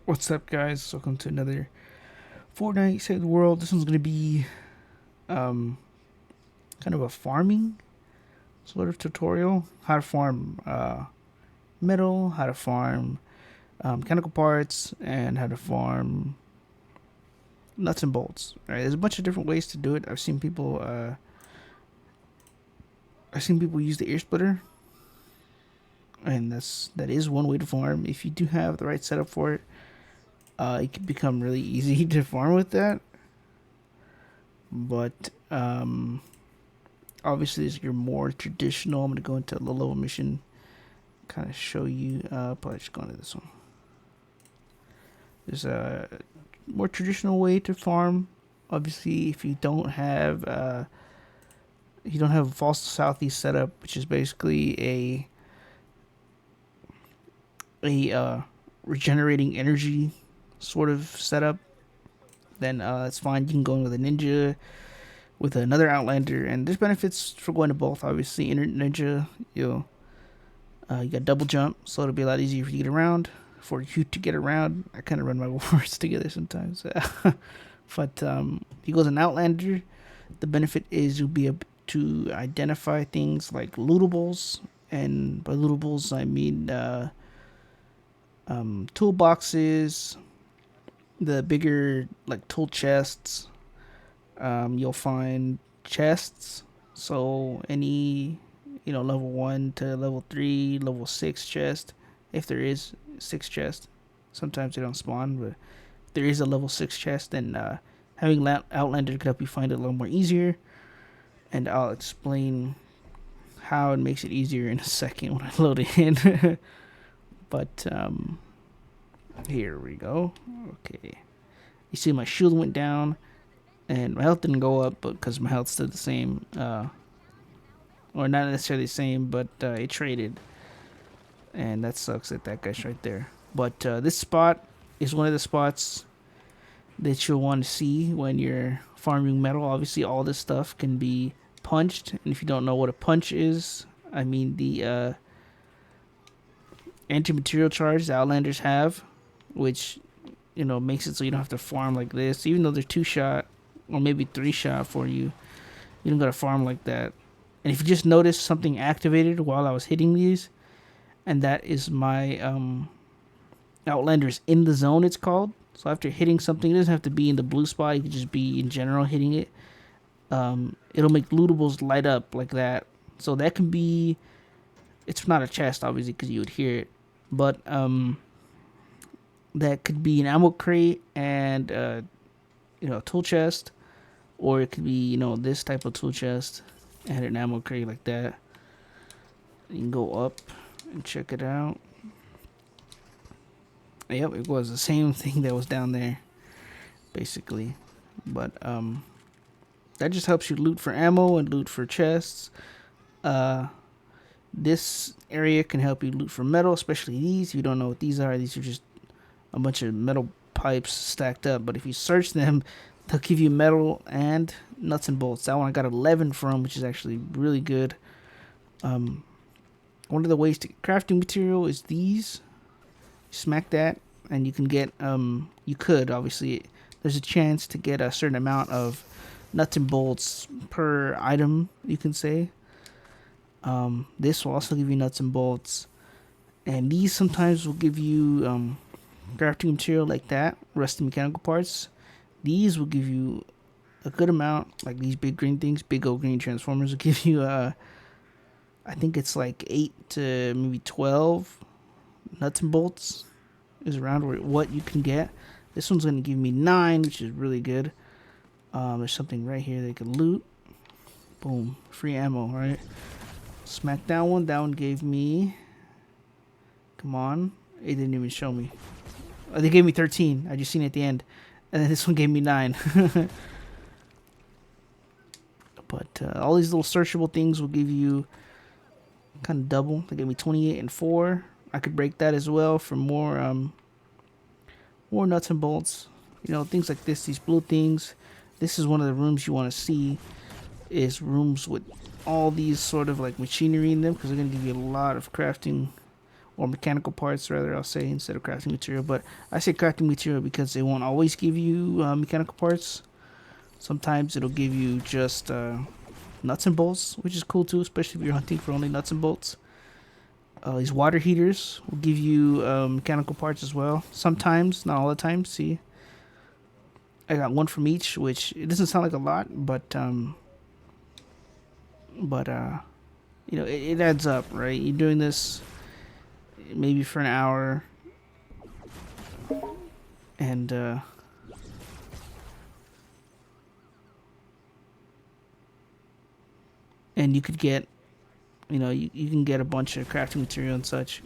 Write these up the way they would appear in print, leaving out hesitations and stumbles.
What's up, guys? Welcome to another Fortnite Save the World. This one's gonna be um, kind of a farming sort of tutorial. How to farm metal, how to farm mechanical parts, and how to farm nuts and bolts. Right? There's a bunch of different ways to do it. I've seen people use the ear splitter, and that is one way to farm. If you do have the right setup for it, it can become really easy to farm with that. But obviously, as your more traditional, I'm gonna go into a low level mission, kind of show you. Probably just go into this one. There's a more traditional way to farm. Obviously, if you don't have a false southeast setup, which is basically a regenerating energy sort of setup, then it's fine. You can go in with a ninja, with another outlander, and there's benefits for going to both. Obviously, ninja, you got double jump, so it'll be a lot easier for you to get around. For you to get around, I kind of run my words together sometimes. But he goes an outlander. The benefit is you'll be able to identify things like lootables, and by lootables I mean toolboxes, the bigger like tool chests. You'll find chests. So any level 1 to level 3, level 6 chest, if there is 6 chest. Sometimes they don't spawn, but if there is a level 6 chest, then having Outlander could help you find it a little more easier. And I'll explain how it makes it easier in a second when I load it in. But here we go. Okay, you see my shield went down, and my health didn't go up, but because my health stayed the same. Or not necessarily the same, but it traded, and that sucks that guy's right there. But this spot is one of the spots that you'll want to see when you're farming metal. Obviously, all this stuff can be punched, and if you don't know what a punch is, I mean the anti-material charge the Outlanders have, which makes it so you don't have to farm like this. Even though they're 2-shot or maybe 3-shot for you, you don't gotta farm like that. And if you just notice something activated while I was hitting these, and that is my Outlanders in the zone, it's called. So after hitting something, it doesn't have to be in the blue spot. You could just be in general hitting it. It'll make lootables light up like that. So that can be. It's not a chest, obviously, because you would hear it. But that could be an ammo crate and a tool chest, or it could be this type of tool chest and an ammo crate like that. You can go up and check it out. Yep, it was the same thing that was down there, basically. But that just helps you loot for ammo and loot for chests. This area can help you loot for metal, especially these. If you don't know what these are just a bunch of metal pipes stacked up. But if you search them, they'll give you metal and nuts and bolts. That one I got 11 from, which is actually really good. One of the ways to get crafting material is these. Smack that, and you can get you could obviously, there's a chance to get a certain amount of nuts and bolts per item, you can say. This will also give you nuts and bolts, and these sometimes will give you crafting material like that, rusty mechanical parts. These will give you a good amount, like these big green things, big old green transformers will give you I think it's like 8 to maybe 12 nuts and bolts is around what you can get. This one's gonna give me 9, which is really good. There's something right here they can loot. Boom, free ammo. Right, smack that one. That one gave me, come on, it didn't even show me. They gave me 13. I just seen it at the end, and then this one gave me 9. But all these little searchable things will give you kind of double. They gave me 28 and 4. I could break that as well for more nuts and bolts. Things like this, these blue things. This is one of the rooms you want to see, is rooms with all these sort of like machinery in them, because they're going to give you a lot of crafting or mechanical parts rather, I'll say, instead of crafting material. But I say crafting material because they won't always give you mechanical parts. Sometimes it'll give you just nuts and bolts, which is cool too, especially if you're hunting for only nuts and bolts. These water heaters will give you mechanical parts as well. Sometimes, not all the time. See, I got one from each, which it doesn't sound like a lot, but you know, it adds up, right? You're doing this maybe for an hour, and you could get, you know, you can get a bunch of crafting material and such.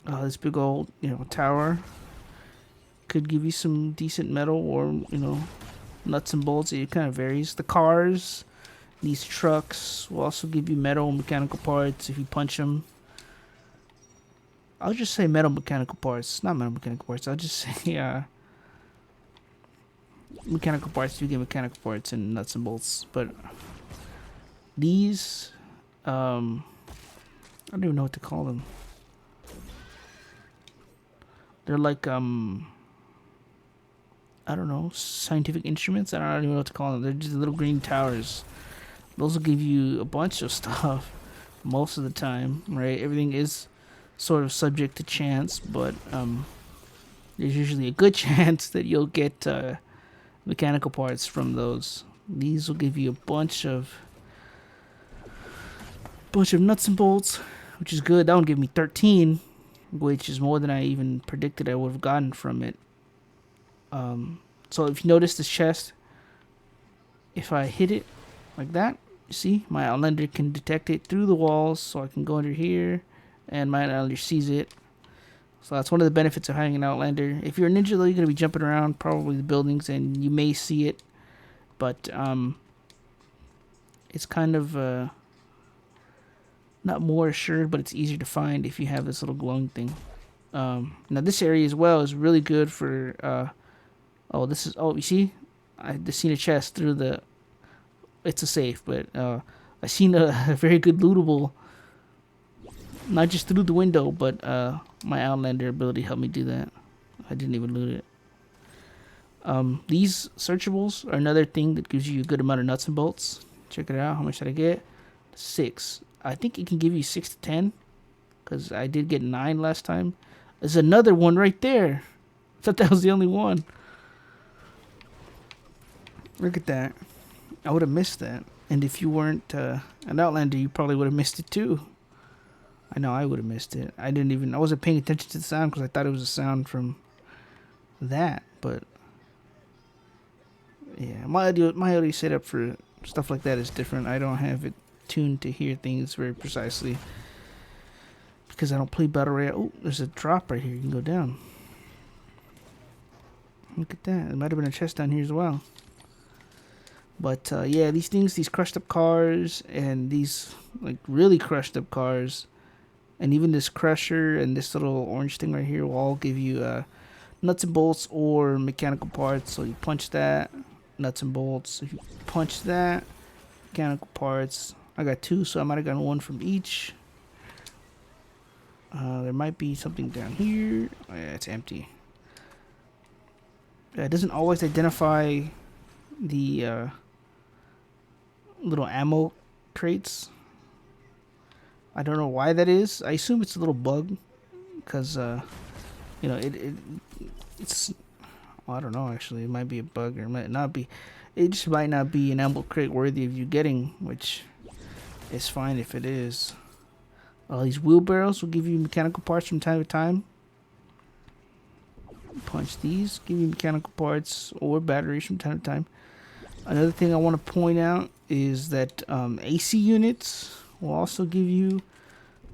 This big old, you know, tower could give you some decent metal, or, you know, nuts and bolts. It kind of varies. The cars, these trucks will also give you metal and mechanical parts if you punch them. I'll just say metal mechanical parts, not metal mechanical parts. I'll just say mechanical parts. You get mechanical parts and nuts and bolts. But these, I don't even know what to call them. They're like I don't know, scientific instruments. I don't even know what to call them. They're just little green towers. Those will give you a bunch of stuff most of the time, right? Everything is sort of subject to chance, but there's usually a good chance that you'll get mechanical parts from those. These will give you a bunch of nuts and bolts, which is good. That one gave me 13, which is more than I even predicted I would have gotten from it. So if you notice this chest, if I hit it like that, you see my Outlander can detect it through the walls, so I can go under here and my Outlander sees it. So that's one of the benefits of having an Outlander. If you're a ninja though, you're going to be jumping around probably the buildings and you may see it, but it's kind of not more assured, but it's easier to find if you have this little glowing thing. Now this area as well is really good for you see, I just seen a chest through the, it's a safe, but I seen a very good lootable, not just through the window, but my Outlander ability helped me do that. I didn't even loot it. These searchables are another thing that gives you a good amount of nuts and bolts. Check it out. How much did I get? 6. I think it can give you 6 to 10, because I did get 9 last time. There's another one right there. I thought that was the only one. Look at that. I would have missed that. And if you weren't an Outlander, you probably would have missed it too. I know I would have missed it. I wasn't paying attention to the sound because I thought it was a sound from that. But yeah, my audio setup for stuff like that is different. I don't have it tuned to hear things very precisely because I don't play Battle Royale. Oh, there's a drop right here. You can go down. Look at that. There might have been a chest down here as well. But yeah, these things, these crushed up cars and these like really crushed up cars, and even this crusher and this little orange thing right here will all give you nuts and bolts or mechanical parts. So you punch that, nuts and bolts. If you punch that, mechanical parts. I got 2, so I might have gotten 1 from each. There might be something down here. Oh, yeah, it's empty. It doesn't always identify the little ammo crates. I don't know why that is. I assume it's a little bug, because you know it's. Well, I don't know actually. It might be a bug or it might not be. It just might not be an ammo crate worthy of you getting, which is fine if it is. These wheelbarrows will give you mechanical parts from time to time. Punch these, give you mechanical parts or batteries from time to time. Another thing I want to point out is that AC units will also give you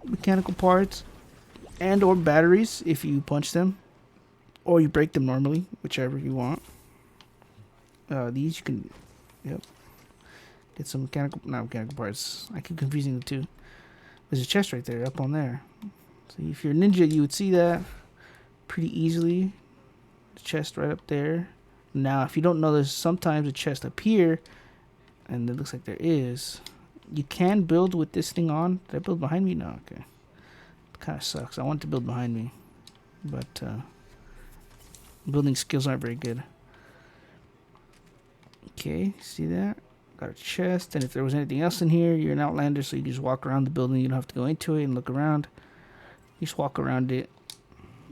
mechanical parts and or batteries if you punch them, or you break them normally, whichever you want. These you can, yep, get some not mechanical parts. I keep confusing the two. There's a chest right there, up on there. So if you're a ninja, you would see that pretty easily. The chest right up there. Now, if you don't know, there's sometimes a chest up here, and it looks like there is. You can build with this thing on. Did I build behind me? No, okay. Kind of sucks. I want to build behind me, but building skills aren't very good. Okay, see that? Got a chest, and if there was anything else in here, you're an outlander, so you just walk around the building. You don't have to go into it and look around. You just walk around it,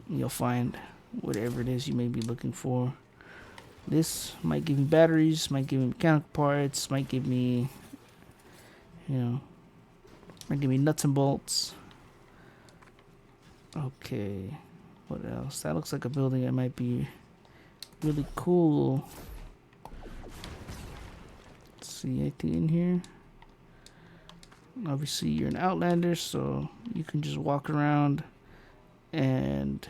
and you'll find whatever it is you may be looking for. This might give me batteries, might give me mechanical parts, might give me, might give me nuts and bolts. Okay, what else? That looks like a building that might be really cool. Let's see, anything in here? Obviously, you're an outlander, so you can just walk around and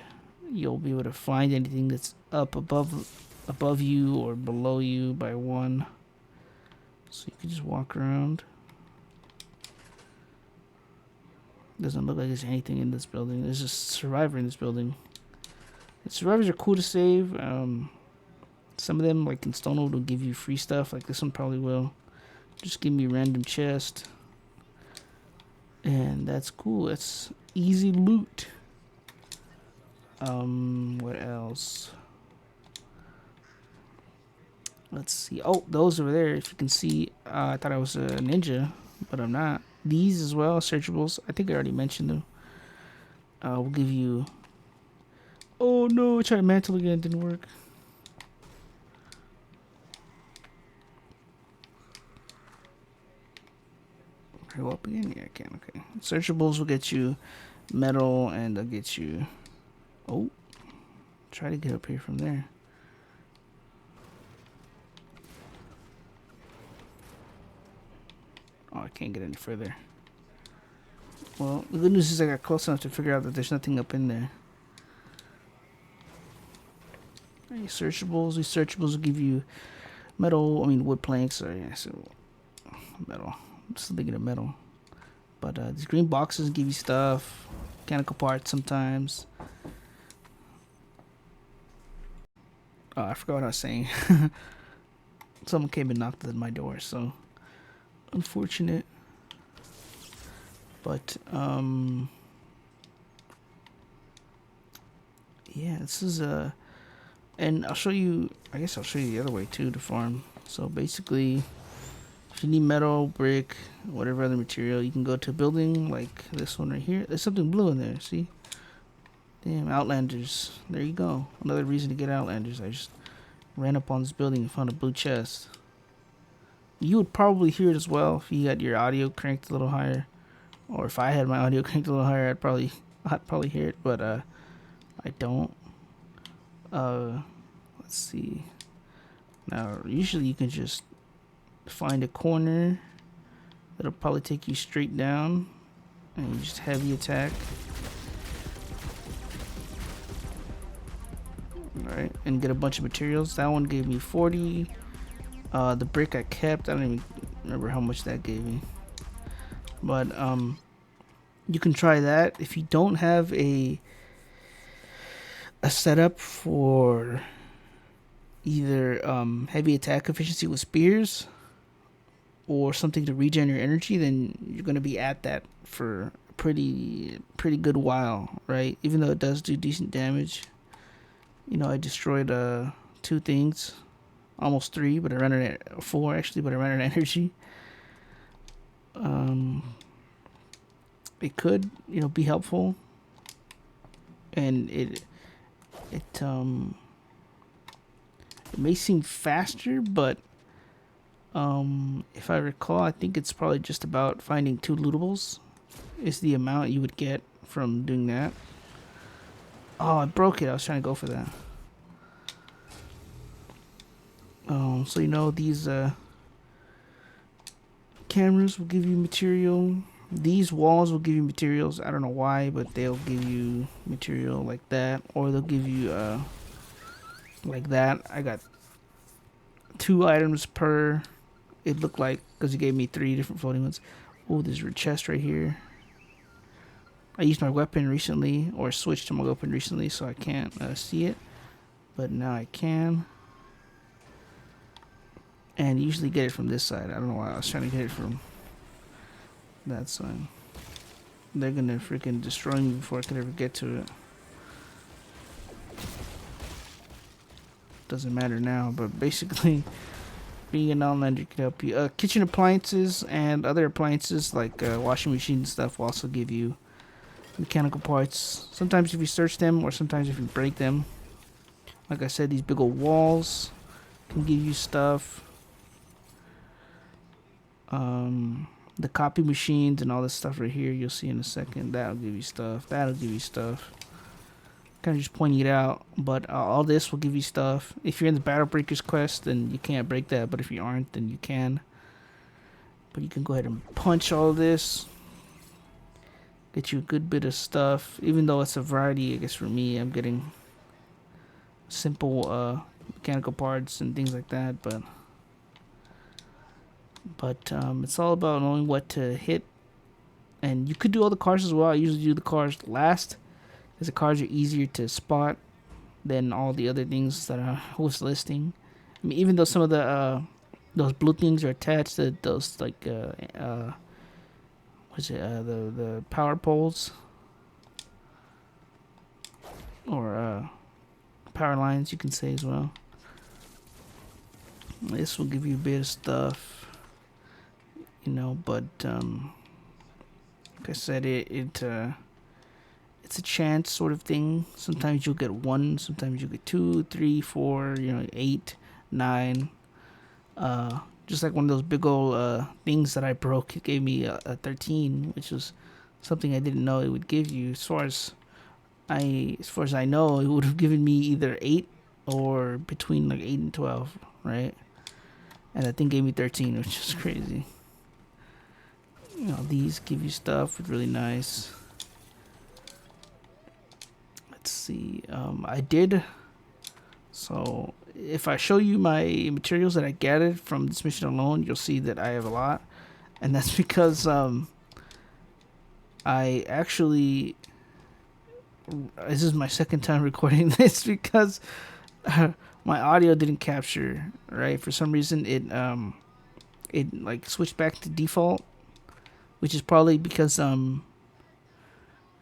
you'll be able to find anything that's up above you or below you by one. So you can just walk around. Doesn't look like there's anything in this building. There's just a survivor in this building. The survivors are cool to save. Some of them, like in Stonewood, will give you free stuff. Like this one probably will. Just give me a random chest. And that's cool. That's easy loot. What else? Let's see. Oh, those over there. If you can see, I thought I was a ninja, but I'm not. These as well, searchables. I think I already mentioned them. We'll give you. Oh no! I tried mantle again. It didn't work. Go up again? Yeah, I can. Okay. Searchables will get you metal, and they'll get you. Oh, try to get up here from there. Oh, I can't get any further. Well, the good news is I got close enough to figure out that there's nothing up in there. These searchables will give you metal. I mean, wood planks. Or yeah, so metal. I'm still thinking of metal. But these green boxes give you stuff, mechanical parts sometimes. Oh, I forgot what I was saying. Someone came and knocked at my door, so unfortunate. But yeah, this is and I'll show you. I guess I'll show you the other way too to farm. So basically, if you need metal, brick, whatever other material, you can go to a building like this one right here. There's something blue in there. See? Damn, Outlanders. There you go. Another reason to get Outlanders. I just ran up on this building and found a blue chest. You would probably hear it as well if you had your audio cranked a little higher. Or if I had my audio cranked a little higher, I'd probably hear it, but I don't. Let's see. Now, usually you can just find a corner that'll probably take you straight down, and you just heavy attack. Alright, and get a bunch of materials. That one gave me 40. The brick I kept, I don't even remember how much that gave me. But you can try that. If you don't have a setup for either heavy attack efficiency with spears or something to regen your energy, then you're going to be at that for a pretty good while, right? Even though it does do decent damage. I destroyed 2 things, almost 3, but I ran out of 4 actually, but I ran out of energy. It could, be helpful, and it may seem faster, but if I recall, I think it's probably just about finding 2 lootables is the amount you would get from doing that. Oh, I broke it. I was trying to go for that. So these cameras will give you material. These walls will give you materials. I don't know why, but they'll give you material like that, or they'll give you like that. I got 2 items per. It looked like, because he gave me 3 different floating ones. Oh, there's a chest right here. I used my weapon recently, or switched to my weapon recently, so I can't see it, but now I can. And you usually get it from this side. I don't know why I was trying to get it from that side. they're gonna freaking destroy me before I could ever get to it. Doesn't matter now, but basically, being an outlander can help you. Kitchen appliances and other appliances like washing machine and stuff will also give you mechanical parts. Sometimes if you search them, or sometimes if you break them. Like I said, these big old walls can give you stuff. The copy machines and all this stuff right here, you'll see in a second. That'll give you stuff. That'll give you stuff. Kind of just pointing it out, but all this will give you stuff. If you're in the Battle Breakers quest, then you can't break that, but if you aren't, then you can. But you can go ahead and punch all this. Get you a good bit of stuff. Even though it's a variety, I guess for me, I'm getting simple mechanical parts and things like that, but it's all about knowing what to hit. And you could do all the cars as well. I usually do the cars last, because the cars are easier to spot than all the other things that I was listing. I mean, even though some of the those blue things are attached to those, like what's it, the power poles, or power lines, you can say as well. This will give you a bit of stuff, you know, but like I said, it's a chance sort of thing. Sometimes you'll get 1, sometimes you'll get 2, 3, 4, 8, 9. Just like one of those big old things that I broke, it gave me a 13, which was something I didn't know it would give you. As far as I know, it would have given me either 8 or between like 8 and 12, right? And that thing gave me 13, which is crazy. These give you stuff, it's really nice. Let's see, I did. So if I show you my materials that I gathered from this mission alone, you'll see that I have a lot, and that's because I actually, this is my second time recording this because my audio didn't capture, right? For some reason it like switched back to default, which is probably because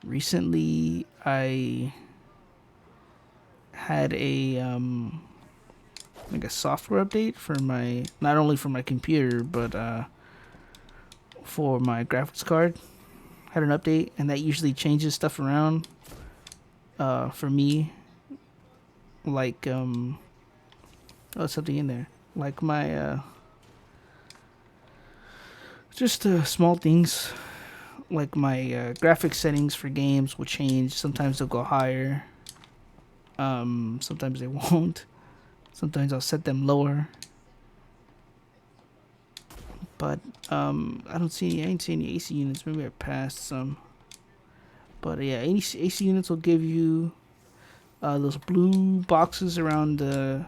recently I had a like a software update for my, not only for my computer, but for my graphics card. Had an update, and that usually changes stuff around for me, like something in there, like my just small things, like my graphics settings for games will change. Sometimes they'll go higher, sometimes they won't. Sometimes I'll set them lower. But I ain't see any AC units. Maybe I passed some. But yeah, any AC units will give you those blue boxes around the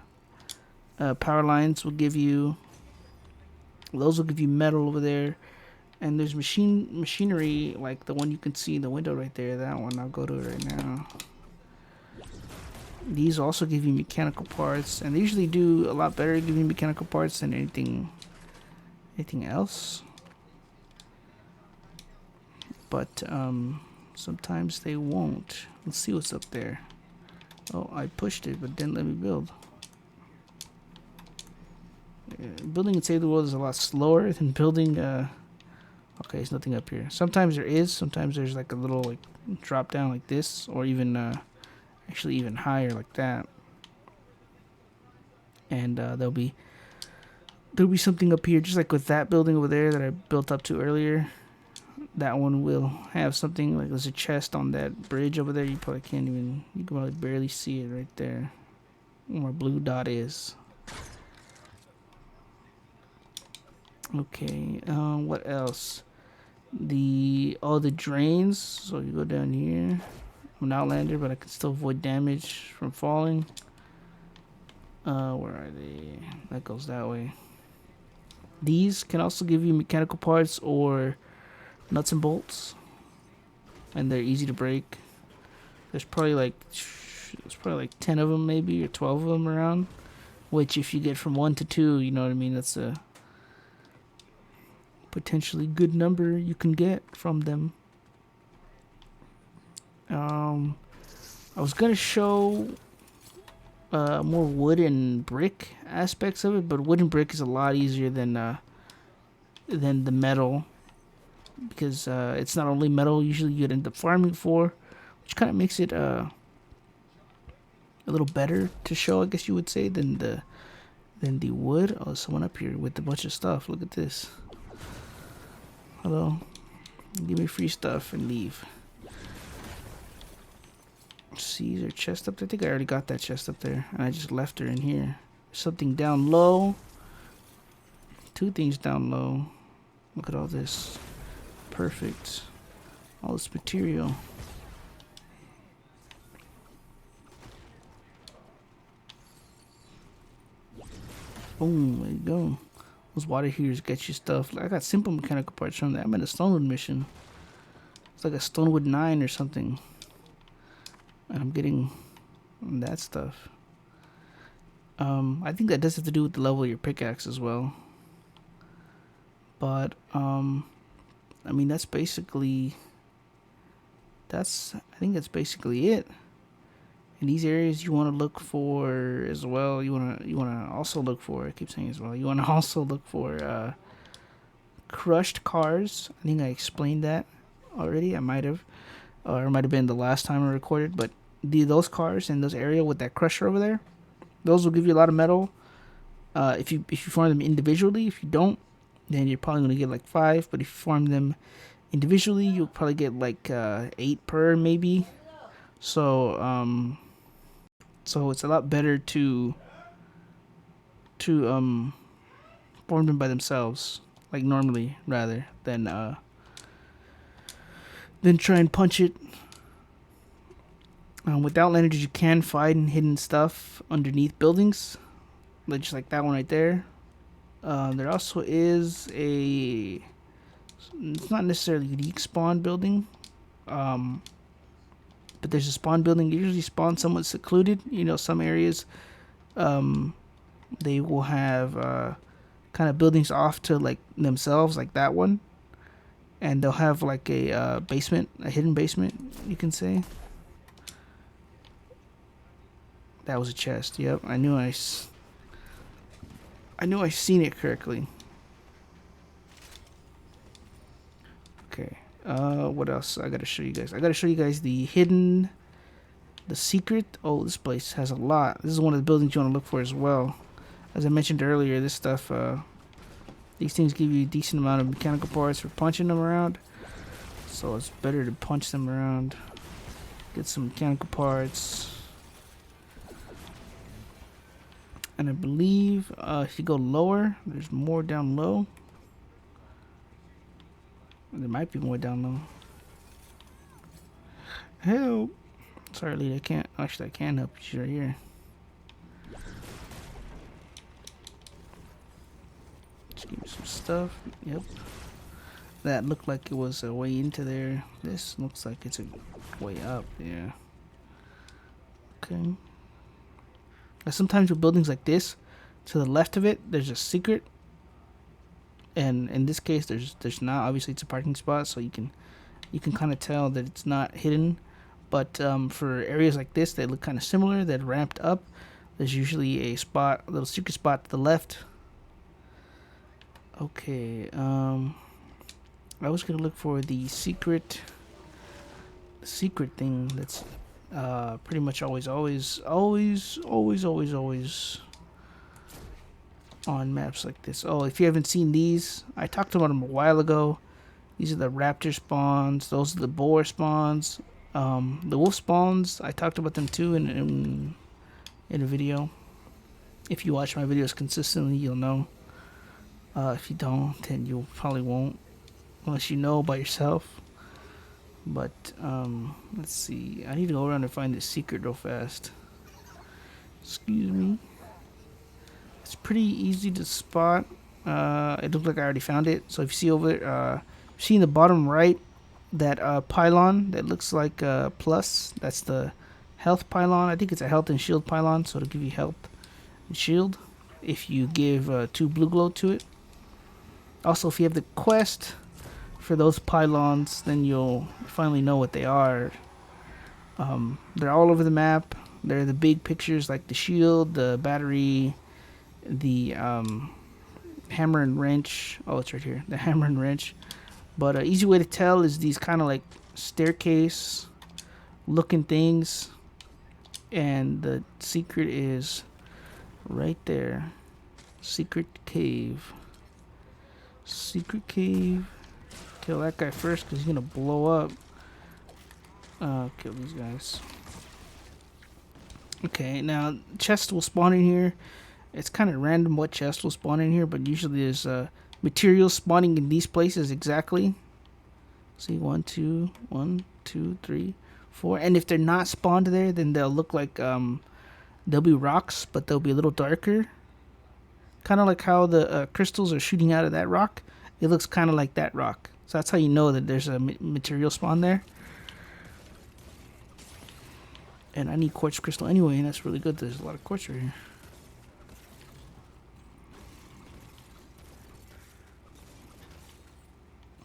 power lines will give you. Those will give you metal over there. And there's machinery like the one you can see in the window right there. That one, I'll go to it right now. These also give you mechanical parts, and they usually do a lot better at giving mechanical parts than anything else. But sometimes they won't. Let's see what's up there. Oh, I pushed it, but didn't let me build. Building in Save the World is a lot slower than building. Okay, there's nothing up here. Sometimes there is. Sometimes there's like a little like drop down like this, or even actually even higher like that. And there'll be something up here, just like with that building over there that I built up to earlier. That one will have something like there's a chest on that bridge over there. You probably can't even, you can probably barely see it right there, where my blue dot is. Okay, what else? All the drains. So you go down here. I'm an outlander, but I can still avoid damage from falling. Where are they? That goes that way. These can also give you mechanical parts or nuts and bolts, and they're easy to break. There's probably like 10 of them, maybe, or 12 of them around. Which, if you get from 1 to 2, you know what I mean. That's a potentially good number you can get from them. I was gonna show more wood and brick aspects of it, but wood and brick is a lot easier than the metal, because it's not only metal usually you'd end up farming for, which kind of makes it a little better to show, I guess you would say, than the wood. Oh, there's someone up here with a bunch of stuff. Look at this. Hello. Give me free stuff and leave. See, is there a chest up there? I think I already got that chest up there, and I just left her in here. Something down low. Two things down low. Look at all this. Perfect. All this material. Boom, there you go. Those water heaters get you stuff. Like, I got simple mechanical parts from that. I'm in a Stonewood mission. It's like a Stonewood 9 or something. And I'm getting that stuff. I think that does have to do with the level of your pickaxe as well. But, I mean, I think that's basically it. In these areas, you want to look for as well. You want to also look for. I keep saying as well. You want to also look for crushed cars. I think I explained that already. I might have, or it might have been the last time I recorded. But those cars in those area with that crusher over there, those will give you a lot of metal. If you farm them individually. If you don't, then you're probably gonna get like 5. But if you farm them individually, you'll probably get like 8 per maybe. So so it's a lot better to form them by themselves, like normally, rather than try and punch it. With Outlanders, you can find hidden stuff underneath buildings, like just like that one right there. There also is it's not necessarily unique spawn building, but there's a spawn building. You usually spawn somewhat secluded. You know, some areas, they will have kind of buildings off to like themselves, like that one, and they'll have like a basement, a hidden basement, you can say. That was a chest. Yep, I knew I seen it correctly. Okay. What else I gotta show you guys? I gotta show you guys the secret. Oh, this place has a lot. This is one of the buildings you want to look for as well. As I mentioned earlier, this stuff, these things give you a decent amount of mechanical parts for punching them around. So it's better to punch them around. Get some mechanical parts. And I believe if you go lower, there's more down low. There might be more down low. Help! Sorry, lead. I can't. Actually, I can help you right here. Just give me some stuff. Yep. That looked like it was a way into there. This looks like it's a way up. Yeah. Okay. Now, sometimes with buildings like this, to the left of it, there's a secret. And in this case, there's not. Obviously, it's a parking spot, so you can kind of tell that it's not hidden. But for areas like this that look kind of similar, that ramped up, there's usually a little secret spot to the left. Okay. I was gonna look for the secret thing that's pretty much always on maps like this. Oh, if you haven't seen these, I talked about them a while ago. These are the raptor spawns. Those are the boar spawns. The wolf spawns, I talked about them too in a video. If you watch my videos consistently, you'll know. If you don't, then you probably won't, unless you know by yourself. But let's see. I need to go around and find this secret real fast. Excuse me. It's pretty easy to spot. It looks like I already found it. So if you see over there, see in the bottom right, that pylon that looks like a plus, that's the health pylon. I think it's a health and shield pylon, so it'll give you health and shield if you give 2 blue glow to it. Also, if you have the quest for those pylons, then you'll finally know what they are. They're all over the map. They're the big pictures like the shield, the battery, the hammer and wrench. Oh, it's right here. The hammer and wrench. But an easy way to tell is these kind of like staircase looking things. And the secret is right there. Secret cave. Secret cave. Kill that guy first because he's going to blow up. Kill these guys. Okay, now chest will spawn in here. It's kind of random what chest will spawn in here, but usually there's materials spawning in these places exactly. See, 1, 2, 1, 2, 3, 4. And if they're not spawned there, then they'll look like they'll be rocks, but they'll be a little darker. Kind of like how the crystals are shooting out of that rock. It looks kind of like that rock. So that's how you know that there's a material spawn there. And I need quartz crystal anyway, and that's really good. There's a lot of quartz right here.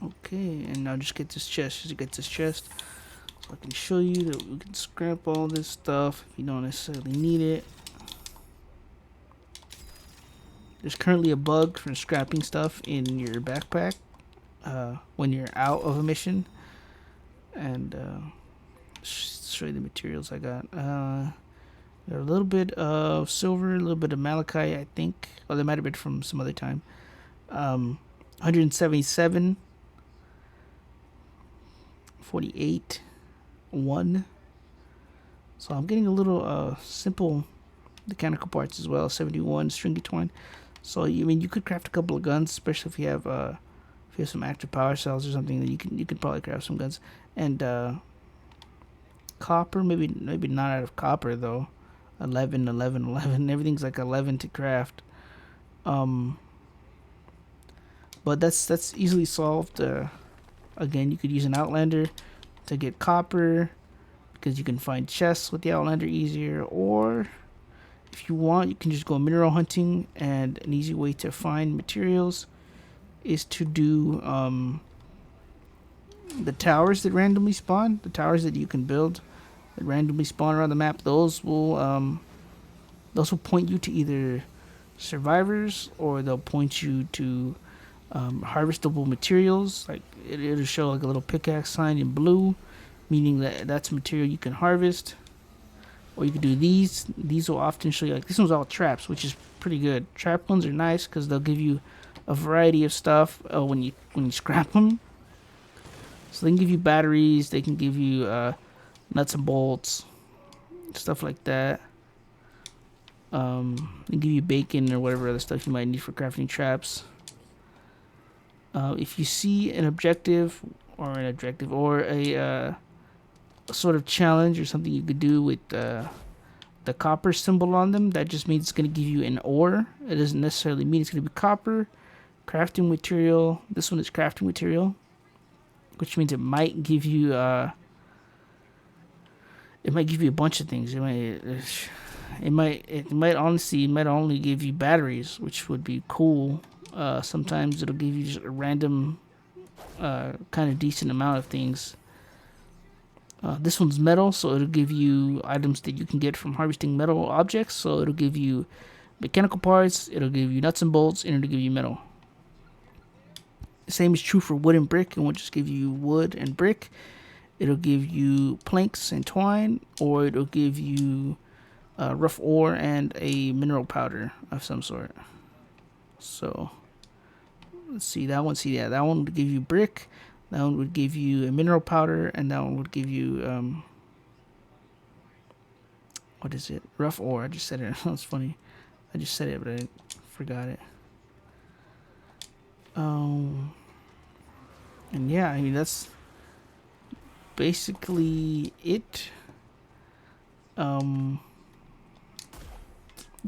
Okay, and now just get this chest. Just get this chest. So I can show you that we can scrap all this stuff if you don't necessarily need it. There's currently a bug for scrapping stuff in your backpack when you're out of a mission. And show you the materials I got. Got a little bit of silver, a little bit of malachite, I think. Oh, that might have been from some other time. 177, 48, 1. So I'm getting a little simple mechanical parts as well. 71 stringy twine. So I mean, you could craft a couple of guns, especially if you have some active power cells or something. Then you could probably craft some guns. And copper, maybe not out of copper though. 11, 11, 11. Everything's like 11 to craft. But that's easily solved. Again, you could use an Outlander to get copper because you can find chests with the Outlander easier. Or if you want, you can just go mineral hunting. And an easy way to find materials is to do the towers that randomly spawn. The towers that you can build that randomly spawn around the map. Those will point you to either survivors, or they'll point you to harvestable materials. Like it'll show like a little pickaxe sign in blue, meaning that that's material you can harvest. Or you can do these. These will often show you, like, this one's all traps, which is pretty good. Trap ones are nice because they'll give you a variety of stuff when you scrap them. So they can give you batteries, they can give you nuts and bolts, stuff like that. They can give you bacon or whatever other stuff you might need for crafting traps. If you see an objective or a sort of challenge or something you could do with the copper symbol on them, that just means it's going to give you an ore. It doesn't necessarily mean it's going to be copper. Crafting material. This one is crafting material, which means it might give you a bunch of things. It might only give you batteries, which would be cool. Sometimes it'll give you just a random kind of decent amount of things. This one's metal, so it'll give you items that you can get from harvesting metal objects. So it'll give you mechanical parts, it'll give you nuts and bolts, and it'll give you metal. The same is true for wood and brick. It won't just give you wood and brick. It'll give you planks and twine, or it'll give you rough ore and a mineral powder of some sort. So let's see, that one. See, yeah, that one would give you brick. That one would give you a mineral powder, and that one would give you what is it? Rough ore. I just said it. That's funny. I just said it, but I forgot it. And yeah, I mean, that's basically it. You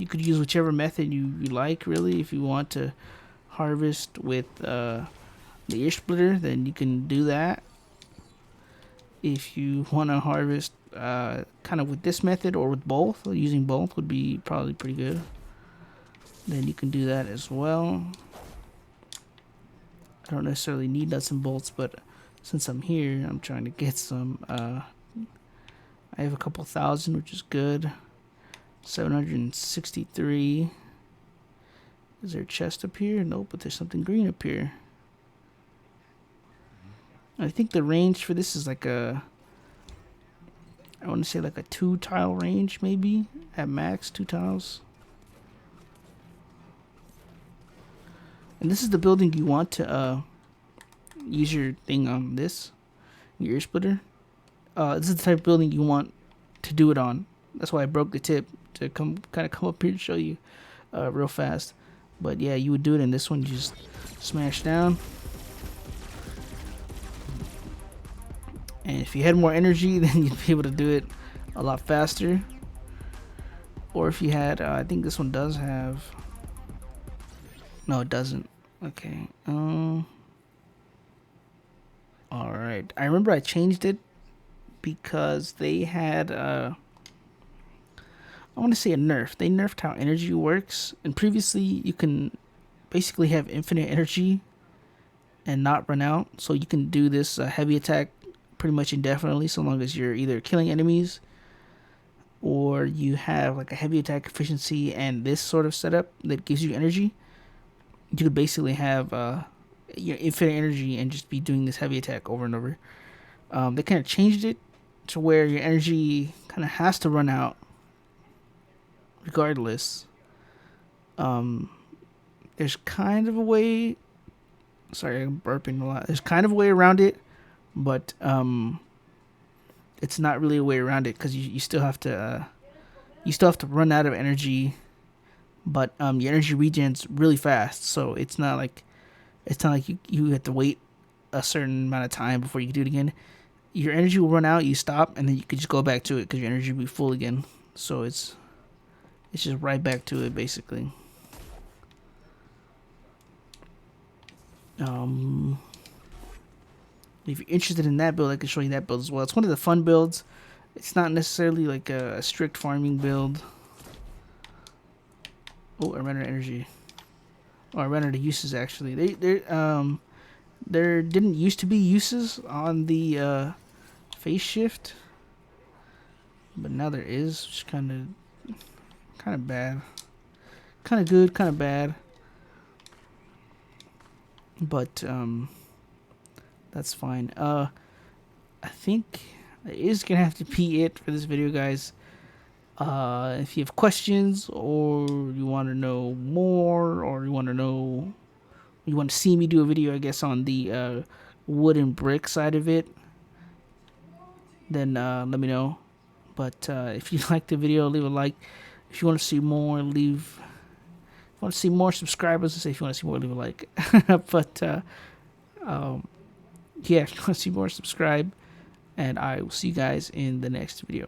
could use whichever method you like, really. If you want to harvest with the ear splitter, then you can do that. If you want to harvest kind of with this method or with both, using both would be probably pretty good. Then you can do that as well. I don't necessarily need nuts and bolts, but since I'm here, I'm trying to get some. I have a couple thousand, which is good. 763. Is there a chest up here? Nope, but there's something green up here. I think the range for this is like a, I want to say like a 2-tile range, maybe at max, 2 tiles. And this is the building you want to use your thing on this, your ear splitter. This is the type of building you want to do it on. That's why I broke the tip to come up here to show you real fast. But yeah, you would do it in this one. You just smash down. And if you had more energy, then you'd be able to do it a lot faster. Or if you had, I think this one does have. No, it doesn't. Okay. Alright. I remember I changed it because they had, I want to say a nerf. They nerfed how energy works. And previously, you can basically have infinite energy and not run out. So you can do this heavy attack pretty much indefinitely, so long as you're either killing enemies or you have like a heavy attack efficiency and this sort of setup that gives you energy. You could basically have your infinite energy and just be doing this heavy attack over and over. They kind of changed it to where your energy kind of has to run out regardless. There's kind of a way. Sorry, I'm burping a lot. There's kind of a way around it, but it's not really a way around it because you still have to run out of energy, but your energy regens really fast. So it's not like you have to wait a certain amount of time before you can do it again. Your energy will run out, you stop, and then you can just go back to it because your energy will be full again. So it's just right back to it basically. If you're interested in that build, I can show you that build as well. It's one of the fun builds. It's not necessarily like a strict farming build. Oh, I ran out of energy. Oh, I ran out of uses actually. There didn't used to be uses on the phase shift, but now there is, which is kind of bad. Kind of good, kind of bad. But that's fine. I think that is gonna have to be it for this video, guys. If you have questions or you want to know more, or you want to see me do a video, I guess, on the wood and brick side of it, then let me know. But if you liked the video, leave a like. If you want to see more, leave. If you want to see more subscribers, say if you want to see more, leave a like. But yeah, if you want to see more, subscribe, and I will see you guys in the next video.